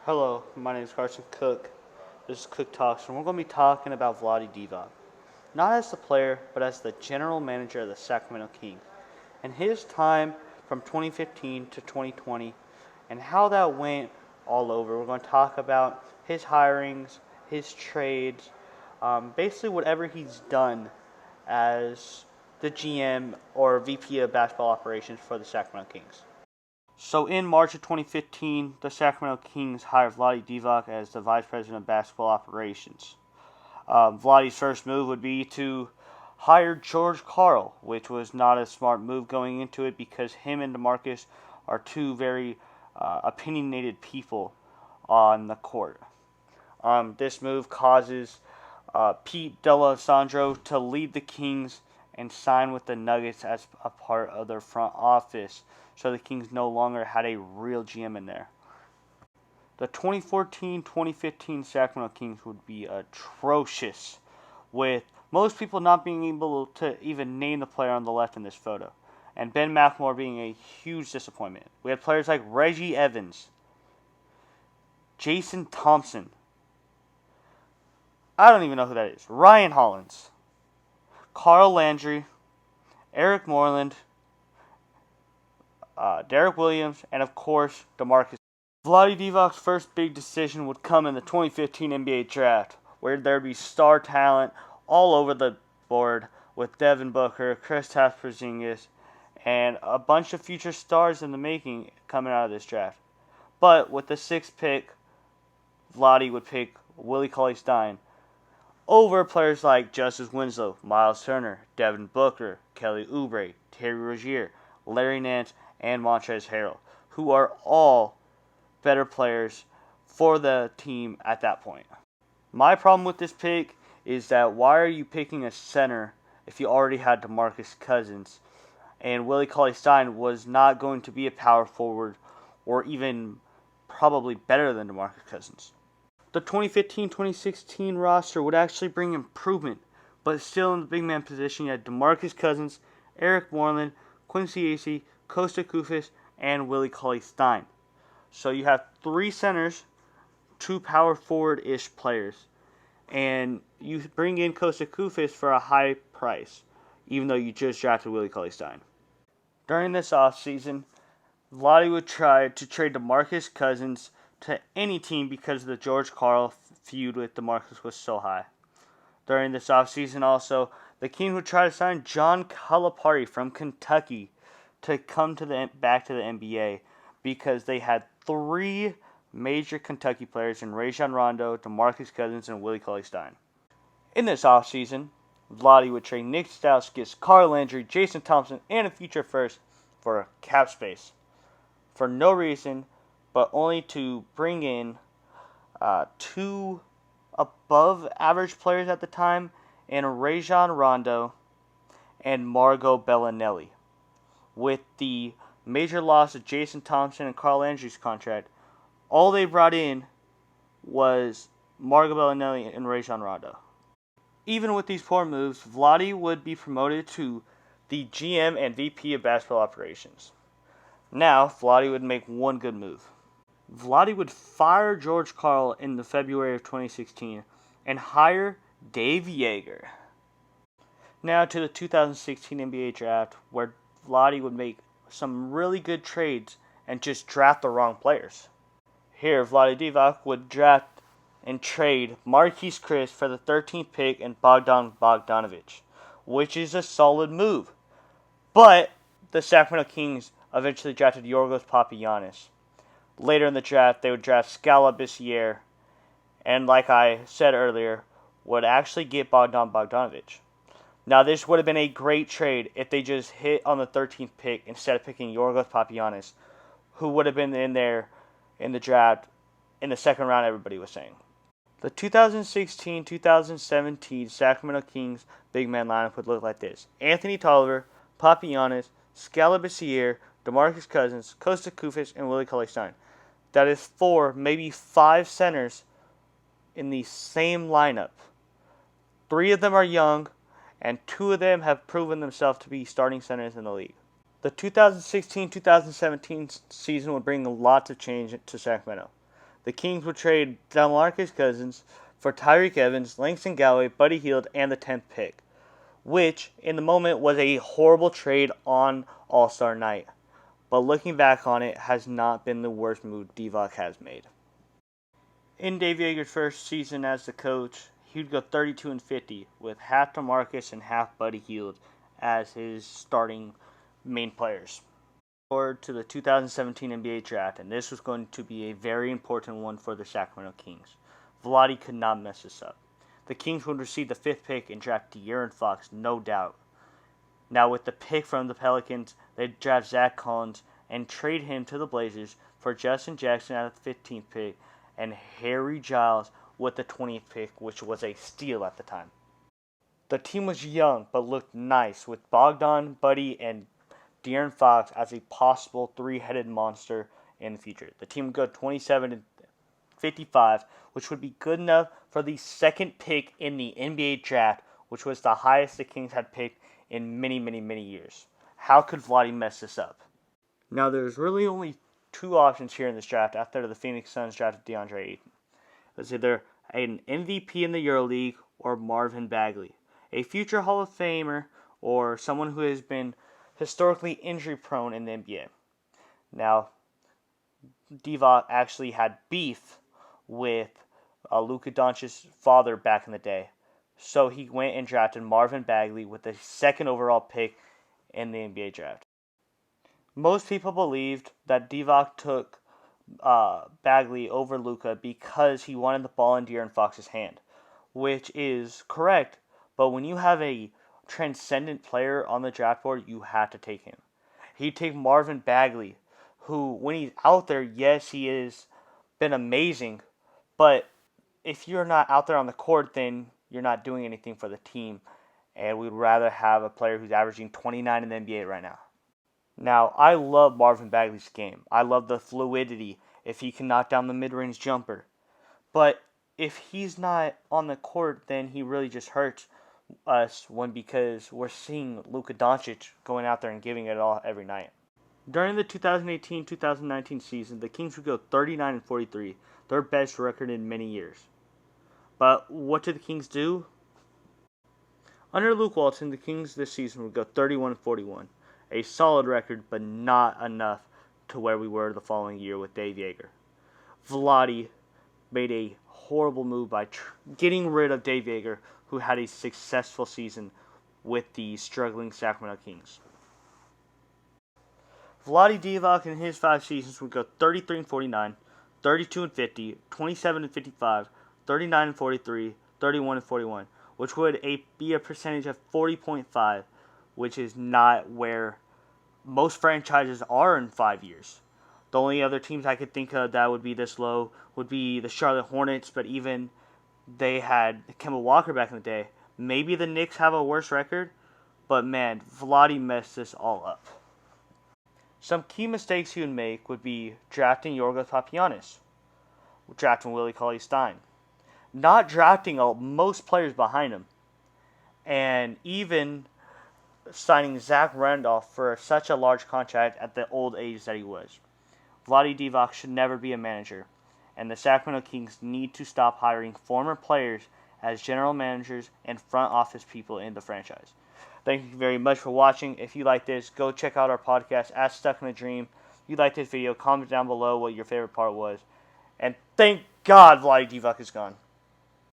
Hello, my name is Carson Cook. This is Cook Talks, and we're going to be talking about Vlade Divac. Not as the player, but as the general manager of the Sacramento Kings. And his time from 2015 to 2020, and how that went all over. We're going to talk about his hirings, his trades, basically whatever he's done as the GM or VP of basketball operations for the Sacramento Kings. So in March of 2015, the Sacramento Kings hired Vlade Divac as the Vice President of Basketball Operations. Vlade's first move would be to hire George Karl, which was not a smart move going into it because him and DeMarcus are two very opinionated people on the court. This move causes Pete D'Alessandro to leave the Kings and sign with the Nuggets as a part of their front office, so the Kings no longer had a real GM in there. The 2014-2015 Sacramento Kings would be atrocious, with most people not being able to even name the player on the left in this photo, and Ben McLemore being a huge disappointment. We had players like Reggie Evans, Jason Thompson, I don't even know who that is, Ryan Hollins, Carl Landry, Eric Moreland, Derek Williams, and of course, DeMarcus. Vlade Divac's first big decision would come in the 2015 NBA draft, where there'd be star talent all over the board with Devin Booker, Kristaps Porzingis, and a bunch of future stars in the making coming out of this draft. But with the sixth pick, Vlade would pick Willie Cauley-Stein over players like Justice Winslow, Miles Turner, Devin Booker, Kelly Oubre, Terry Rozier, Larry Nance, and Montrezl Harrell, who are all better players for the team at that point. My problem with this pick is that why are you picking a center if you already had DeMarcus Cousins? And Willie Cauley-Stein was not going to be a power forward or even probably better than DeMarcus Cousins. The 2015-2016 roster would actually bring improvement, but still in the big man position you had DeMarcus Cousins, Eric Moreland, Quincy Acy, Kosta Koufos, and Willie Cauley-Stein. So you have three centers, two power forward-ish players, and you bring in Kosta Koufos for a high price, even though you just drafted Willie Cauley-Stein. During this offseason, Vlade would try to trade DeMarcus Cousins to any team because the George Karl feud with DeMarcus was so high. During this offseason also, the Kings would try to sign John Calipari from Kentucky to come back to the NBA because they had three major Kentucky players in Rajon Rondo, DeMarcus Cousins, and Willie Cauley-Stein. In this offseason, Vlade would trade Nick Stauskas, Carl Landry, Jason Thompson, and a future first for cap space. For no reason, but only to bring in two above-average players at the time in Rajon Rondo and Margot Bellinelli. With the major loss of Jason Thompson and Carl Landry's contract, all they brought in was Margot Bellinelli and Rajon Rondo. Even with these poor moves, Vlade would be promoted to the GM and VP of basketball operations. Now, Vlade would make one good move. Vlade would fire George Karl in the February of 2016 and hire Dave Joerger. Now to the 2016 NBA draft, where Vlade would make some really good trades and just draft the wrong players. Here, Vlade Divac would draft and trade Marquise Chris for the 13th pick and Bogdan Bogdanovic, which is a solid move. But the Sacramento Kings eventually drafted Yorgos Papagiannis. Later in the draft, they would draft Scala Bissiere, and like I said earlier, would actually get Bogdan Bogdanovic. Now, this would have been a great trade if they just hit on the 13th pick instead of picking Yorgos Papagiannis, who would have been in there in the draft in the second round, everybody was saying. The 2016-2017 Sacramento Kings big man lineup would look like this: Anthony Tolliver, Papagiannis, Scala Bissiere, DeMarcus Cousins, Kosta Koufos, and Willie Cauley-Stein. That is 4, maybe 5 centers in the same lineup. 3 of them are young, and 2 of them have proven themselves to be starting centers in the league. The 2016-2017 season would bring lots of change to Sacramento. The Kings would trade DeMarcus Cousins for Tyreek Evans, Langston Galloway, Buddy Hield, and the 10th pick, which in the moment was a horrible trade on All-Star night. But looking back on it, has not been the worst move Divac has made. In Dave Yeager's first season as the coach, he would go 32-50 with half DeMarcus and half Buddy Hield as his starting main players. Forward to the 2017 NBA draft, and this was going to be a very important one for the Sacramento Kings. Vlade could not mess this up. The Kings would receive the 5th pick and draft De'Aaron Fox, no doubt. Now with the pick from the Pelicans, they'd draft Zach Collins and trade him to the Blazers for Justin Jackson at the 15th pick and Harry Giles with the 20th pick, which was a steal at the time. The team was young but looked nice with Bogdan, Buddy, and De'Aaron Fox as a possible three-headed monster in the future. The team would go 27-55, which would be good enough for the 2nd pick in the NBA draft, which was the highest the Kings had picked in many, many, many years. How could Vlade mess this up? Now, there's really only 2 options here in this draft after the Phoenix Suns drafted DeAndre Ayton. It's either an MVP in the EuroLeague or Marvin Bagley, a future Hall of Famer or someone who has been historically injury-prone in the NBA. Now, Divac actually had beef with Luka Doncic's father back in the day, so he went and drafted Marvin Bagley with the 2nd overall pick in the NBA draft. Most people believed that Divac took Bagley over Luka because he wanted the ball in De'Aaron Fox's hand, which is correct, but when you have a transcendent player on the draft board, you have to take him. He'd take Marvin Bagley, who, when he's out there, yes, he has been amazing, but if you're not out there on the court, then you're not doing anything for the team, and we'd rather have a player who's averaging 29 in the NBA right now. Now, I love Marvin Bagley's game. I love the fluidity if he can knock down the mid-range jumper. But if he's not on the court, then he really just hurts us because we're seeing Luka Doncic going out there and giving it all every night. During the 2018-2019 season, the Kings would go 39-43, their best record in many years. But what did the Kings do? Under Luke Walton, the Kings this season would go 31-41. A solid record, but not enough to where we were the following year with Dave Yeager. Vlade made a horrible move by getting rid of Dave Yeager, who had a successful season with the struggling Sacramento Kings. Vlade Divac in his 5 seasons would go 33-49, 32-50, 27-55, 39-43, 31-41, which would be a percentage of 40.5, which is not where most franchises are in 5 years. The only other teams I could think of that would be this low would be the Charlotte Hornets, but even they had Kemba Walker back in the day. Maybe the Knicks have a worse record, but man, Vlade messed this all up. Some key mistakes he would make would be drafting Yorgos Papagiannis, drafting Willie Cauley-Stein, not drafting most players behind him, and even signing Zach Randolph for such a large contract at the old age that he was. Vlade Divac should never be a manager, and the Sacramento Kings need to stop hiring former players as general managers and front office people in the franchise. Thank you very much for watching. If you like this, go check out our podcast at Stuck in a Dream. If you like this video, comment down below what your favorite part was. And thank God Vlade Divac is gone.